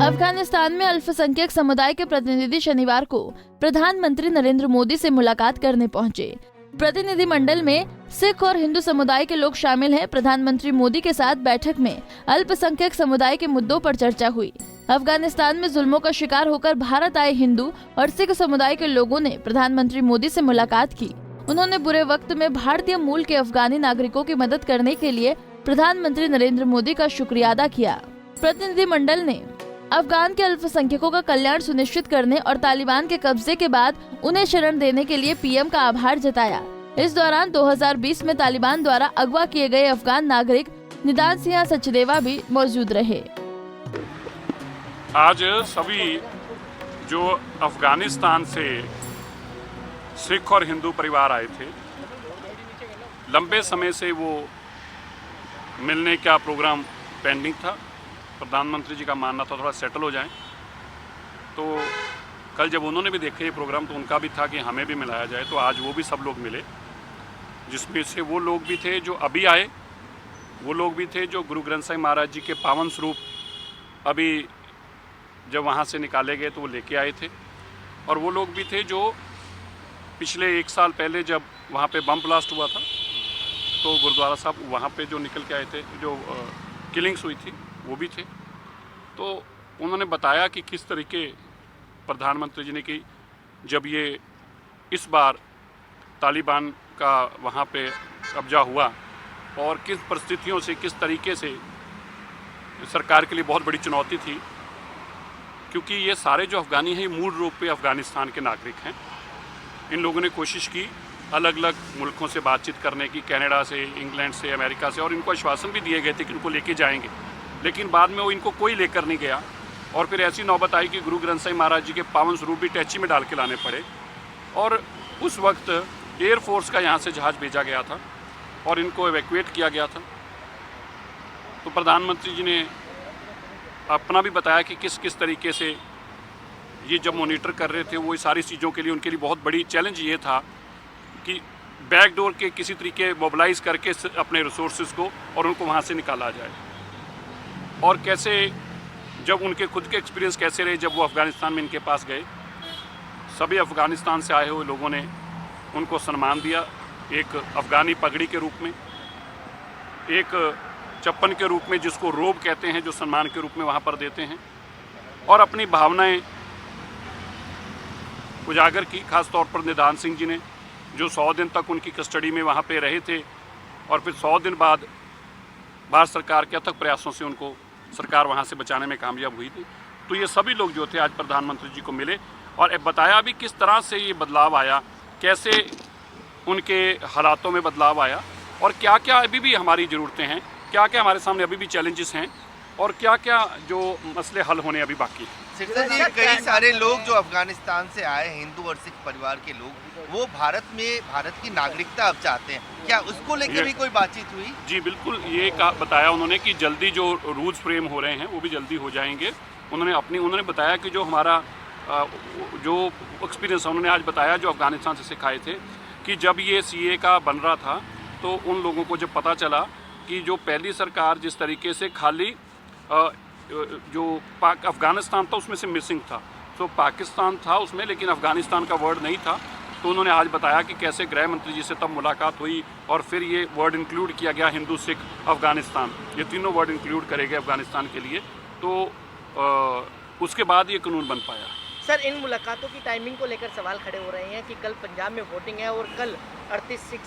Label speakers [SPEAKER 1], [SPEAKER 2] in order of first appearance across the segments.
[SPEAKER 1] अफगानिस्तान में अल्पसंख्यक समुदाय के प्रतिनिधि शनिवार को प्रधानमंत्री नरेंद्र मोदी से मुलाकात करने पहुंचे। प्रतिनिधिमंडल में सिख और हिंदू समुदाय के लोग शामिल हैं। प्रधानमंत्री मोदी के साथ बैठक में अल्पसंख्यक समुदाय के मुद्दों पर चर्चा हुई। अफगानिस्तान में जुल्मों का शिकार होकर भारत आए हिंदू और सिख समुदाय के लोगों ने प्रधानमंत्री मोदी से मुलाकात की। उन्होंने बुरे वक्त में भारतीय मूल के अफगानी नागरिकों की मदद करने के लिए प्रधानमंत्री नरेंद्र मोदी का शुक्रिया अदा किया। प्रतिनिधिमंडल ने अफगान के अल्पसंख्यकों का कल्याण सुनिश्चित करने और तालिबान के कब्जे के बाद उन्हें शरण देने के लिए पीएम का आभार जताया। इस दौरान 2020 में तालिबान द्वारा अगवा किए गए अफगान नागरिक निदान सिंह सचदेवा भी मौजूद रहे।
[SPEAKER 2] आज सभी जो अफगानिस्तान से सिख और हिंदू परिवार आए थे, लंबे समय से वो मिलने का प्रोग्राम पेंडिंग था। प्रधानमंत्री जी का मानना था थोड़ा सेटल हो जाए। तो कल जब उन्होंने भी देखा ये प्रोग्राम तो उनका भी था कि हमें भी मिलाया जाए। तो आज वो भी सब लोग मिले, जिसमें से वो लोग भी थे जो अभी आए, वो लोग भी थे जो गुरु ग्रंथ साहिब महाराज जी के पावन स्वरूप अभी जब वहाँ से निकाले गए तो वो लेके आए थे। और वो लोग भी थे जो पिछले 1 साल पहले जब वहाँ पे बम ब्लास्ट हुआ था तो गुरुद्वारा साहब वहाँ पे जो निकल के आए थे, जो किलिंग्स हुई थी, वो भी थे। तो उन्होंने बताया कि किस तरीके प्रधानमंत्री जी ने कि जब ये इस बार तालिबान का वहाँ पे कब्जा हुआ और किस परिस्थितियों से, किस तरीके से सरकार के लिए बहुत बड़ी चुनौती थी, क्योंकि ये सारे जो अफ़गानी हैं ये मूल रूप पे अफ़गानिस्तान के नागरिक हैं। इन लोगों ने कोशिश की अलग अलग मुल्कों से बातचीत करने की, कनाडा से, इंग्लैंड से, अमेरिका से, और इनको आश्वासन भी दिए गए थे कि इनको लेके जाएंगे, लेकिन बाद में वो इनको कोई लेकर नहीं गया। और फिर ऐसी नौबत आई कि गुरु ग्रंथ साहिब महाराज जी के पावन स्वरूप भी टैची में डाल के लाने पड़े। और उस वक्त एयरफोर्स का यहाँ से जहाज़ भेजा गया था और इनको एवैक्यूएट किया गया था। तो प्रधानमंत्री जी ने अपना भी बताया कि किस किस तरीके से ये जब मॉनिटर कर रहे थे, वो सारी चीज़ों के लिए उनके लिए बहुत बड़ी चैलेंज ये था कि बैकडोर के किसी तरीके मोबिलाइज करके अपने रिसोर्सेज को और उनको वहाँ से निकाला जाए। और कैसे जब उनके खुद के एक्सपीरियंस कैसे रहे जब वो अफ़गानिस्तान में इनके पास गए, सभी अफ़गानिस्तान से आए हुए लोगों ने उनको सम्मान दिया, एक अफ़गानी पगड़ी के रूप में, एक चप्पन के रूप में जिसको रोब कहते हैं, जो सम्मान के रूप में वहाँ पर देते हैं, और अपनी भावनाएं उजागर की। खास तौर पर निदान सिंह जी ने, जो 100 दिन तक उनकी कस्टडी में वहाँ पे रहे थे और फिर 100 दिन बाद भारत सरकार के अथक प्रयासों से उनको सरकार वहाँ से बचाने में कामयाब हुई थी। तो ये सभी लोग जो थे आज प्रधानमंत्री जी को मिले और बताया भी किस तरह से ये बदलाव आया, कैसे उनके हालातों में बदलाव आया और क्या क्या अभी भी हमारी ज़रूरतें हैं, क्या क्या हमारे सामने अभी भी चैलेंजेस हैं और क्या क्या जो मसले हल होने अभी बाकी हैं।
[SPEAKER 3] सिकंदर जी, कई सारे लोग जो अफगानिस्तान से आए, हिंदू और सिख परिवार के लोग, वो भारत की नागरिकता अब चाहते हैं, क्या उसको लेकर भी कोई बातचीत हुई? जी
[SPEAKER 2] बिल्कुल, ये बताया उन्होंने कि जल्दी जो रूल्स फ्रेम हो रहे हैं वो भी जल्दी हो जाएंगे। उन्होंने बताया कि जो हमारा जो एक्सपीरियंस उन्होंने आज बताया जो अफगानिस्तान से सिखाए थे कि जब ये CA का बन रहा था तो उन लोगों को जब पता चला कि जो पहली सरकार जिस तरीके से खाली जो अफ़गानिस्तान था उसमें से मिसिंग था, तो पाकिस्तान था उसमें लेकिन अफ़गानिस्तान का वर्ड नहीं था। तो उन्होंने आज बताया कि कैसे गृह मंत्री जी से तब मुलाकात हुई और फिर ये वर्ड इंक्लूड किया गया, हिंदू सिख अफ़गानिस्तान, ये तीनों वर्ड इंक्लूड करे गए अफ़गानिस्तान के लिए। तो उसके बाद ये कानून बन पाया।
[SPEAKER 4] सर, इन मुलाकातों की टाइमिंग को लेकर सवाल खड़े हो रहे हैं कि कल पंजाब में वोटिंग है और कल 38 सिख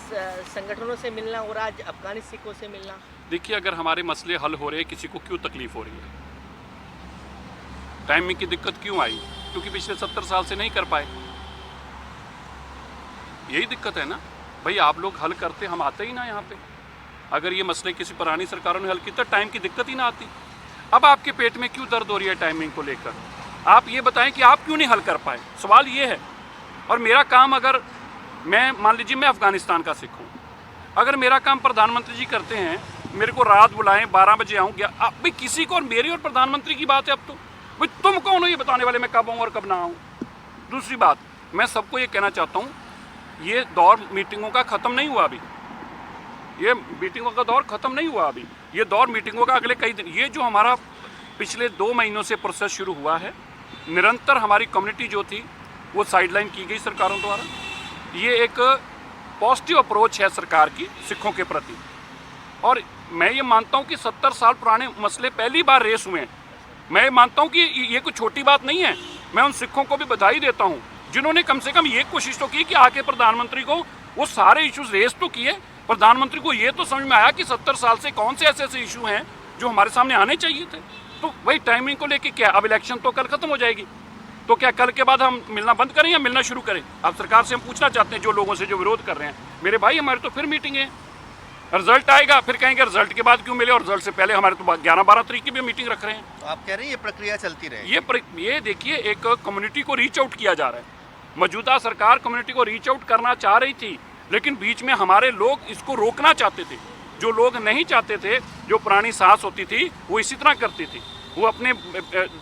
[SPEAKER 4] संगठनों से मिलना और आज अफगानी सिखों से मिलना।
[SPEAKER 2] देखिए, अगर हमारे मसले हल हो रहे हैं, किसी को क्यों तकलीफ हो रही है? टाइमिंग की दिक्कत क्यों आई? क्योंकि पिछले 70 साल से नहीं कर पाए, यही दिक्कत है ना भाई। आप लोग हल करते, हम आते ही ना यहाँ पे। अगर ये मसले किसी पुरानी सरकारों ने हल किया तो टाइम की दिक्कत ही ना आती। अब आपके पेट में क्यों दर्द हो रही है टाइमिंग को लेकर? आप ये बताएं कि आप क्यों नहीं हल कर पाए, सवाल ये है। और मेरा काम, अगर मैं मान लीजिए मैं अफ़गानिस्तान का सिख हूँ, अगर मेरा काम प्रधानमंत्री जी करते हैं, मेरे को रात बुलाएं 12 बजे आऊँ, क्या अब भाई किसी को, और मेरी और प्रधानमंत्री की बात है अब तो भाई तुम कौन हो ये बताने वाले मैं कब आऊँ और कब ना आऊँ? दूसरी बात, मैं सबको ये कहना चाहता हूँ, ये दौर मीटिंगों का ख़त्म नहीं हुआ अभी, ये मीटिंगों का दौर ख़त्म नहीं हुआ अभी, ये दौर मीटिंगों का अगले कई दिन, ये जो हमारा पिछले 2 महीनों से प्रोसेस शुरू हुआ है। निरंतर हमारी कम्युनिटी जो थी वो साइडलाइन की गई सरकारों द्वारा। ये एक पॉजिटिव अप्रोच है सरकार की सिखों के प्रति, और मैं ये मानता हूँ कि 70 साल पुराने मसले पहली बार रेस हुए हैं। मैं ये मानता हूँ कि ये कोई छोटी बात नहीं है। मैं उन सिखों को भी बधाई देता हूँ जिन्होंने कम से कम ये कोशिश तो की कि आके प्रधानमंत्री को वो सारे इश्यूज रेस तो किए। प्रधानमंत्री को ये तो समझ में आया कि 70 साल से कौन से ऐसे ऐसे इशू हैं जो हमारे सामने आने चाहिए थे। तो वही टाइमिंग को लेके क्या, अब इलेक्शन तो कल खत्म हो जाएगी, तो क्या कल के बाद हम मिलना बंद करें या मिलना शुरू करें? अब सरकार से हम पूछना चाहते हैं, जो लोगों से जो विरोध कर रहे हैं, मेरे भाई हमारे तो फिर मीटिंग है, रिजल्ट आएगा फिर कहेंगे रिजल्ट के बाद क्यों मिले, और रिजल्ट से पहले हमारे तो 11-12 तारीख की भी मीटिंग रख रहे हैं।
[SPEAKER 3] तो आप कह रहे हैं ये प्रक्रिया चलती रहे?
[SPEAKER 2] ये देखिए, एक कम्युनिटी को रीच आउट किया जा रहा है। मौजूदा सरकार कम्युनिटी को रीच आउट करना चाह रही थी, लेकिन बीच में हमारे लोग इसको रोकना चाहते थे। जो लोग नहीं चाहते थे, जो पुरानी सास होती थी वो इसी तरह करती थी, वो अपने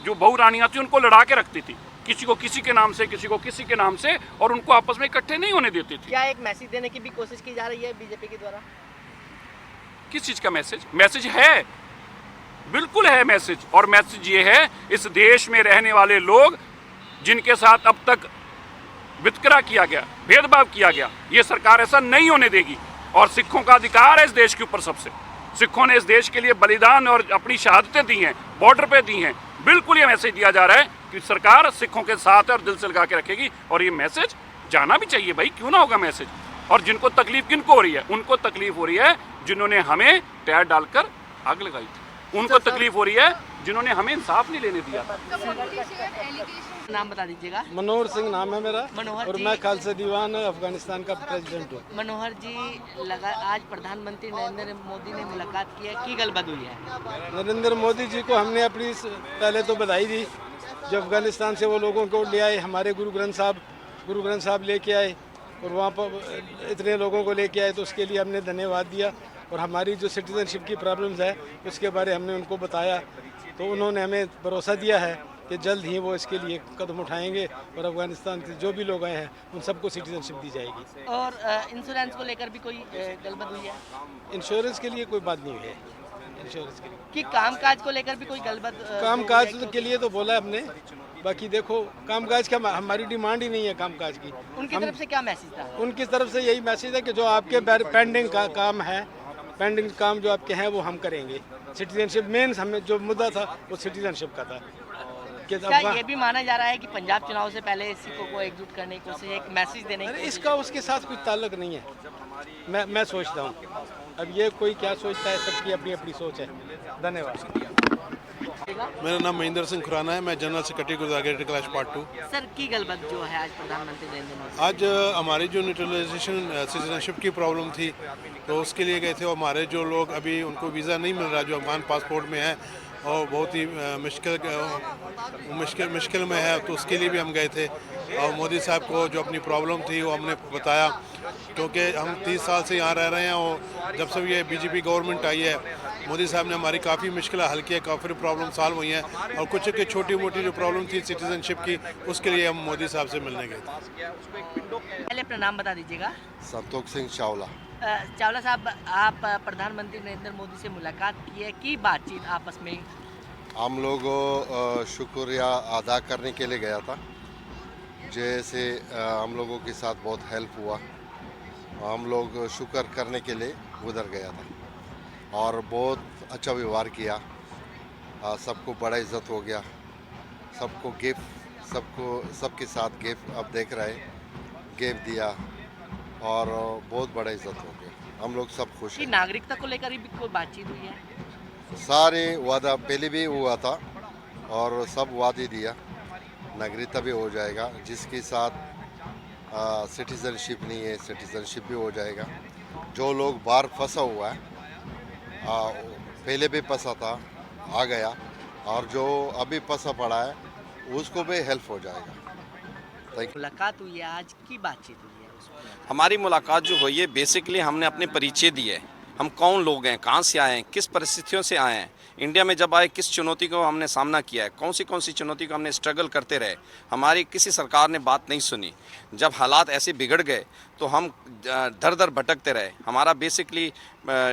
[SPEAKER 2] जो बहू रानियाँ थी उनको लड़ा के रखती थी, किसी को किसी के नाम से, किसी को किसी के नाम से, और उनको आपस में इकट्ठे नहीं होने देती थी।
[SPEAKER 4] क्या एक मैसेज देने की भी कोशिश की जा रही है बीजेपी के द्वारा?
[SPEAKER 2] किस चीज़ का मैसेज? मैसेज है, बिल्कुल है मैसेज, और मैसेज ये है, इस देश में रहने वाले लोग जिनके साथ अब तक वितकरा किया गया, भेदभाव किया गया, ये सरकार ऐसा नहीं होने देगी। और सिखों का अधिकार है इस देश के ऊपर सबसे। सिखों ने इस देश के लिए बलिदान और अपनी शहादतें दी हैं, बॉर्डर पे दी हैं। बिल्कुल ये मैसेज दिया जा रहा है कि सरकार सिखों के साथ है और दिल से लगा के रखेगी, और ये मैसेज जाना भी चाहिए भाई, क्यों ना होगा मैसेज। और जिनको तकलीफ किनको हो रही है? उनको तकलीफ हो रही है जिन्होंने हमें टायर डालकर आग लगाई थी, उनको तकलीफ हो रही है जिन्होंने हमें इंसाफ नहीं लेने दिया।
[SPEAKER 4] नाम बता दीजिएगा।
[SPEAKER 5] मनोहर सिंह नाम है मेरा,
[SPEAKER 4] मनोहर
[SPEAKER 5] और
[SPEAKER 4] जी।
[SPEAKER 5] मैं खालसा दीवान अफगानिस्तान का प्रेसिडेंट हूँ।
[SPEAKER 4] मनोहर जी, आज प्रधानमंत्री नरेंद्र मोदी ने मुलाकात की है, की गलबात हुई है?
[SPEAKER 5] नरेंद्र मोदी जी को हमने अपनी पहले तो बधाई दी, जो अफगानिस्तान से वो लोगों को ले आए, हमारे गुरु ग्रंथ साहब लेके आए, और वहाँ पर इतने लोगों को लेके आए, तो उसके लिए हमने धन्यवाद दिया। और हमारी जो सिटीजनशिप की प्रॉब्लम्स है उसके बारे हमने उनको बताया, तो उन्होंने हमें भरोसा दिया है कि जल्द ही वो इसके लिए कदम उठाएंगे, और अफगानिस्तान से जो भी लोग आए हैं उन सबको सिटीजनशिप दी जाएगी।
[SPEAKER 4] और इंश्योरेंस को लेकर भी कोई गलबात हुई है?
[SPEAKER 5] इंश्योरेंस के लिए कोई बात नहीं हुई है। इंश्योरेंस के लिए
[SPEAKER 4] कि कामकाज को लेकर भी कोई गलबात?
[SPEAKER 5] कामकाज के लिए तो बोला हमने, बाकी देखो कामकाज का हमारी डिमांड ही नहीं है कामकाज की।
[SPEAKER 4] उनकी तरफ से क्या मैसेज था?
[SPEAKER 5] उनकी तरफ से यही मैसेज है कि जो आपके पेंडिंग का काम है, पेंडिंग काम जो आपके हैं वो हम करेंगे। सिटीजनशिप मेन हमें जो मुद्दा था वो सिटीजनशिप का था।
[SPEAKER 4] क्या ये भी माना जा रहा है कि पंजाब चुनाव से पहले सिखों को एकजुट करने की कोशिश, एक मैसेज देने की?
[SPEAKER 5] इसका उसके साथ कोई ताल्लुक नहीं है, मैं सोचता हूँ। अब ये कोई क्या सोचता है, सबकी अपनी अपनी सोच है। धन्यवाद।
[SPEAKER 6] मेरा नाम महेंद्र सिंह खुराना है, मैं general secretary Gujarat clash part 2।
[SPEAKER 4] Sir, की गलबात जो है आज प्रधानमंत्री नरेंद्र मोदी?
[SPEAKER 6] आज हमारी जो नेचुरलाइजेशन सिटीजनशिप की प्रॉब्लम थी, तो उसके लिए गए थे। और हमारे जो लोग अभी उनको वीज़ा नहीं मिल रहा, जो अफगान पासपोर्ट में है और बहुत ही मुश्किल में है, तो उसके लिए भी हम गए थे। और मोदी साहब को जो अपनी प्रॉब्लम थी वो हमने बताया, क्योंकि हम 30 साल से यहाँ रह रहे हैं, और जब से ये बीजेपी गवर्नमेंट आई है, मोदी साहब ने हमारी काफ़ी मुश्किल हल की है, काफ़ी प्रॉब्लम सॉल्व हुई हैं। और कुछ की छोटी मोटी जो प्रॉब्लम थी सिटीजनशिप की, उसके लिए हम मोदी साहब से मिलने गए थे।
[SPEAKER 4] पहले अपना नाम बता दीजिएगा।
[SPEAKER 7] संतोष सिंह चावला।
[SPEAKER 4] चावला साहब, आप प्रधानमंत्री नरेंद्र मोदी से मुलाकात की है, की बातचीत आपस में?
[SPEAKER 7] हम लोग शुक्रिया अदा करने के लिए गया था, जैसे हम लोगों के साथ बहुत हेल्प हुआ, हम लोग शुक्र करने के लिए उधर गया था, और बहुत अच्छा व्यवहार किया, सबको बड़ा इज्जत हो गया, सबको गिफ्ट, सबके साथ गिफ्ट अब देख रहे गिफ्ट दिया, और बहुत बड़ा इज्जत हो गया। हम लोग सब खुश हैं।
[SPEAKER 4] नागरिकता को लेकर भी कोई बातचीत हुई है?
[SPEAKER 7] सारे वादा पहले भी हुआ था, और सब वादे दिया, नागरिकता भी हो जाएगा, जिसके साथ सिटीजनशिप नहीं है सिटीजनशिप भी हो जाएगा। जो लोग बाहर फंसा हुआ है, पहले भी फंसा था, आ गया, और जो अभी फंसा पड़ा है उसको भी हेल्प हो जाएगा।
[SPEAKER 4] मुलाकात हुई है, आज की बातचीत हुई है?
[SPEAKER 8] हमारी मुलाकात जो हुई है, बेसिकली हमने अपने परिचय दिए, हम कौन लोग हैं, कहाँ से आए हैं, किस परिस्थितियों से आए हैं, इंडिया में जब आए किस चुनौती को हमने सामना किया है, कौन सी चुनौती को हमने स्ट्रगल करते रहे। हमारी किसी सरकार ने बात नहीं सुनी। जब हालात ऐसे बिगड़ गए तो तो हम दर दर भटकते रहे। हमारा बेसिकली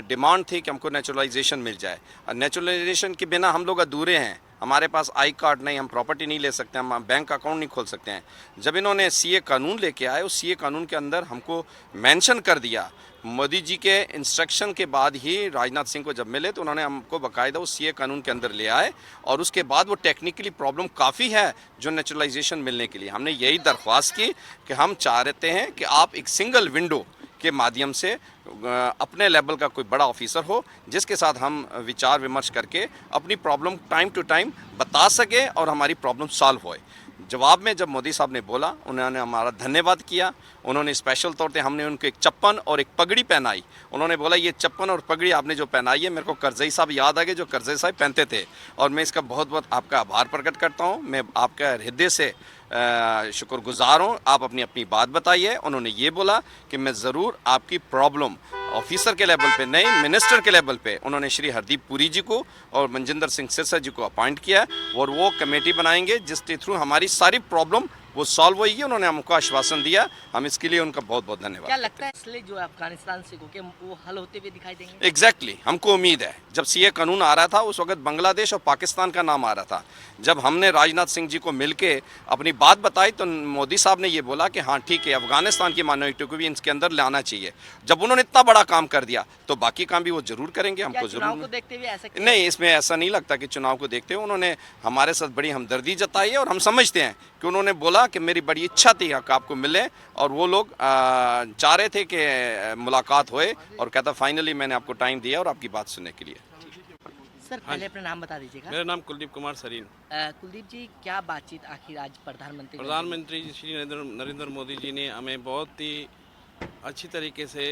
[SPEAKER 8] डिमांड थी कि हमको नेचुरलाइजेशन मिल जाए, और नेचुरलाइजेशन के बिना हम लोग अधूरे हैं। हमारे पास आई कार्ड नहीं, हम प्रॉपर्टी नहीं ले सकते, हम बैंक अकाउंट नहीं खोल सकते हैं। जब इन्होंने सीए कानून लेके आए, उस सीए कानून के अंदर हमको मेंशन कर दिया। मोदी जी के इंस्ट्रक्शन के बाद ही राजनाथ सिंह को जब मिले तो उन्होंने हमको बाकायदा उस सीए कानून के अंदर ले आए, और उसके बाद वो टेक्निकली प्रॉब्लम काफ़ी है जो नेचुरलाइजेशन मिलने के लिए। हमने यही दरख्वास्त की कि हम चाहते हैं कि आप एक सिंगल विंडो के माध्यम से अपने लेवल का कोई बड़ा ऑफिसर हो जिसके साथ हम विचार विमर्श करके अपनी प्रॉब्लम टाइम टू टाइम बता सके और हमारी प्रॉब्लम सॉल्व होए। जवाब में जब मोदी साहब ने बोला, उन्होंने हमारा धन्यवाद किया। उन्होंने स्पेशल तौर पे हमने उनको एक चप्पन और एक पगड़ी पहनाई। उन्होंने बोला ये चप्पन और पगड़ी आपने जो पहनाई है, मेरे को करजई साहब याद आ गए जो करजई साहब पहनते थे, और मैं इसका बहुत बहुत आपका आभार प्रकट करता हूँ। मैं आपका हृदय से शुक्रगुजार हूँ। आप अपनी अपनी बात बताइए। उन्होंने ये बोला कि मैं ज़रूर आपकी प्रॉब्लम ऑफिसर के लेवल पे नहीं, मिनिस्टर के लेवल पे उन्होंने श्री हरदीप पुरी जी को और मनजिंदर सिंह सिरसा जी को अपॉइंट किया, और वो कमेटी बनाएंगे जिसके थ्रू हमारी सारी प्रॉब्लम वो सॉल्व होगी। उन्होंने हमको आश्वासन दिया, हम इसके लिए उनका बहुत बहुत धन्यवाद।
[SPEAKER 4] क्या लगता है इसलिए जो अफगानिस्तान से होके वो हल होते हुए दिखाई देंगे?
[SPEAKER 8] एग्जैक्टली हमको उम्मीद है। जब सीए कानून आ रहा था उस वक्त बांग्लादेश और पाकिस्तान का नाम आ रहा था। जब हमने राजनाथ सिंह जी को मिलके अपनी बात बताई तो मोदी साहब ने ये बोला कि हाँ ठीक है, अफगानिस्तान की माइनॉरिटी को भी इसके अंदर लाना चाहिए। जब उन्होंने इतना बड़ा काम कर दिया तो बाकी काम भी वो जरूर करेंगे। हमको जरूर
[SPEAKER 4] देखते हुए ऐसा
[SPEAKER 8] नहीं, इसमें ऐसा नहीं लगता कि चुनाव को देखते हुए उन्होंने हमारे साथ बड़ी हमदर्दी जताई है, और हम समझते हैं कि उन्होंने बोला कि मेरी बड़ी इच्छा थी कि आपको मिले, और वो लोग चाह रहे थे कि मुलाकात होए, और कहता फाइनली मैंने आपको टाइम दिया और आपकी बात सुनने के लिए।
[SPEAKER 4] सर पहले अपना नाम बता दीजिएगा।
[SPEAKER 9] मेरा नाम कुलदीप कुमार सरीन।
[SPEAKER 4] कुलदीप जी, क्या बातचीत आखिर आज
[SPEAKER 9] प्रधानमंत्री श्री नरेंद्र मोदी जी ने हमें बहुत ही अच्छी तरीके से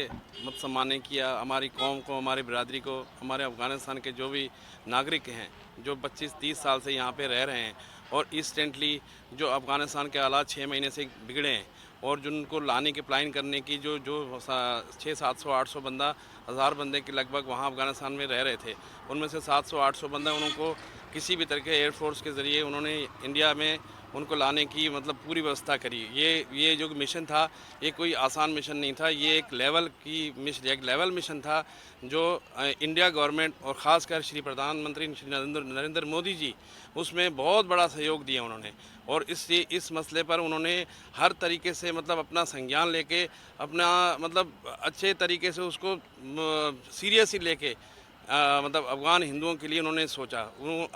[SPEAKER 9] सम्मान किया। हमारी कौम को, हमारी बिरादरी को, हमारे अफ़गानिस्तान के जो भी नागरिक हैं जो 25-30 साल से यहाँ पे रह रहे हैं, और इंस्टेंटली जो अफ़गानिस्तान के हालात 6 महीने से बिगड़े हैं, और जिनको लाने की प्लान करने की जो 600-700-800 बंदा, 1000 बंदे के लगभग वहाँ अफ़गानिस्तान में रह रहे थे, उनमें से 700-800 बंदा उनको किसी भी तरह के एयरफोर्स के ज़रिए उन्होंने इंडिया में उनको लाने की पूरी व्यवस्था करी। ये जो मिशन था ये कोई आसान मिशन नहीं था, ये एक लेवल मिशन था जो इंडिया गवर्नमेंट और ख़ासकर श्री प्रधानमंत्री श्री नरेंद्र मोदी जी उसमें बहुत बड़ा सहयोग दिया उन्होंने, और इस मसले पर उन्होंने हर तरीके से अपना संज्ञान लेके अपना अच्छे तरीके से उसको सीरियसली लेके अफ़गान हिंदुओं के लिए उन्होंने सोचा।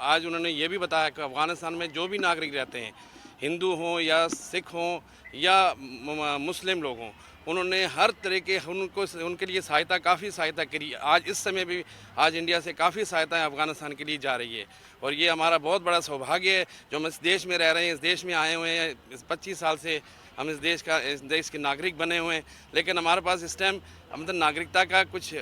[SPEAKER 9] आज उन्होंने ये भी बताया कि अफ़गानिस्तान में जो भी नागरिक रहते हैं, हिंदू हों या सिख हों या मुस्लिम लोग हों, उन्होंने हर तरह के उनके लिए काफ़ी सहायता करी। आज इस समय भी आज इंडिया से काफ़ी सहायता अफ़गानिस्तान के लिए जा रही है, और ये हमारा बहुत बड़ा सौभाग्य है जो हम इस देश में रह रहे हैं, इस देश में आए हुए हैं। इस 25 साल से हम इस देश के नागरिक बने हुए हैं, लेकिन हमारे पास इस टाइम नागरिकता का कुछ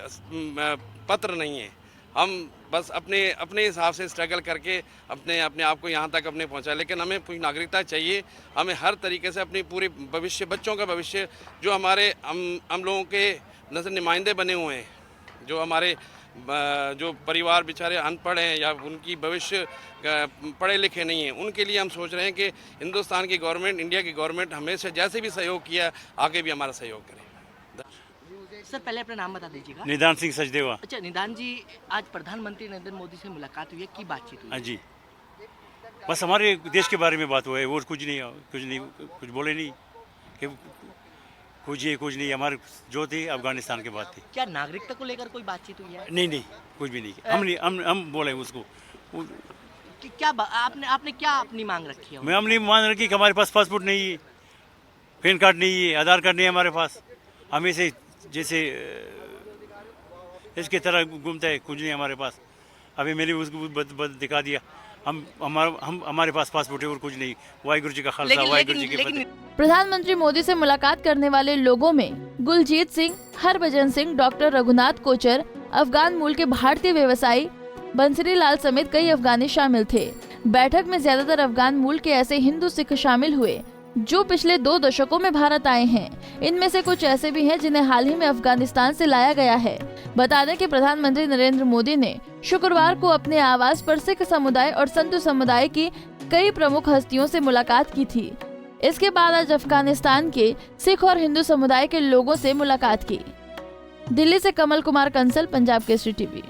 [SPEAKER 9] पत्र नहीं है। हम बस अपने हिसाब से स्ट्रगल करके अपने आप को यहाँ तक पहुँचा, लेकिन हमें पूरी नागरिकता चाहिए। हमें हर तरीके से अपनी पूरे भविष्य, बच्चों का भविष्य, जो हमारे हम लोगों के नज़र नुमाइंदे बने हुए हैं, जो हमारे जो परिवार बेचारे अनपढ़ हैं या उनकी भविष्य पढ़े लिखे नहीं हैं, उनके लिए हम सोच रहे हैं कि हिंदुस्तान की गवर्नमेंट, इंडिया की गवर्नमेंट हमेशा जैसे भी सहयोग किया आगे भी हमारा सहयोग करे।
[SPEAKER 4] सर पहले अपना नाम बता दीजिएगा।
[SPEAKER 10] निदान सिंह सचदेवा।
[SPEAKER 4] अच्छा निदान जी, आज प्रधानमंत्री नरेंद्र मोदी से मुलाकात हुई है, की बातचीत हुई?
[SPEAKER 10] हाँ जी, बस हमारे देश के बारे में बात हुआ है, और कुछ बोले नहीं कि कुछ नहीं। हमारे जो थी अफगानिस्तान की बात थी।
[SPEAKER 4] क्या नागरिकता को लेकर कोई बातचीत हुई है?
[SPEAKER 10] नहीं, कुछ भी नहीं। हम बोले उसको
[SPEAKER 4] क्या आपने क्या अपनी मांग रखी है?
[SPEAKER 10] मैं हमने मांग रखी कि हमारे पास पासपोर्ट नहीं है, पैन कार्ड नहीं है, आधार कार्ड नहीं है हमारे पास। हम ऐसे जैसे इसके तरह घूमते हैं, कुछ नहीं हमारे पास। अभी मैंने उसको दिखा दिया, हमारे पास पासपोर्ट है और कुछ नहीं। वाहिगुरु जी का खालसा, वाहिगुरु जी की फतेह।
[SPEAKER 1] प्रधानमंत्री मोदी से मुलाकात करने वाले लोगों में गुलजीत सिंह, हरभजन सिंह, डॉक्टर रघुनाथ कोचर, अफगान मूल के भारतीय व्यवसायी बंसरी लाल समेत कई अफगानी शामिल थे। बैठक में ज्यादातर अफगान मूल के ऐसे हिंदू सिख शामिल हुए जो पिछले 2 दशकों में भारत आए हैं। इनमें से कुछ ऐसे भी हैं जिन्हें हाल ही में अफगानिस्तान से लाया गया है। बता दें कि प्रधानमंत्री नरेंद्र मोदी ने शुक्रवार को अपने आवास पर सिख समुदाय और संत समुदाय की कई प्रमुख हस्तियों से मुलाकात की थी। इसके बाद आज अफगानिस्तान के सिख और हिंदू समुदाय के लोगों से मुलाकात की। दिल्ली से कमल कुमार कंसल, पंजाब केसरी टीवी।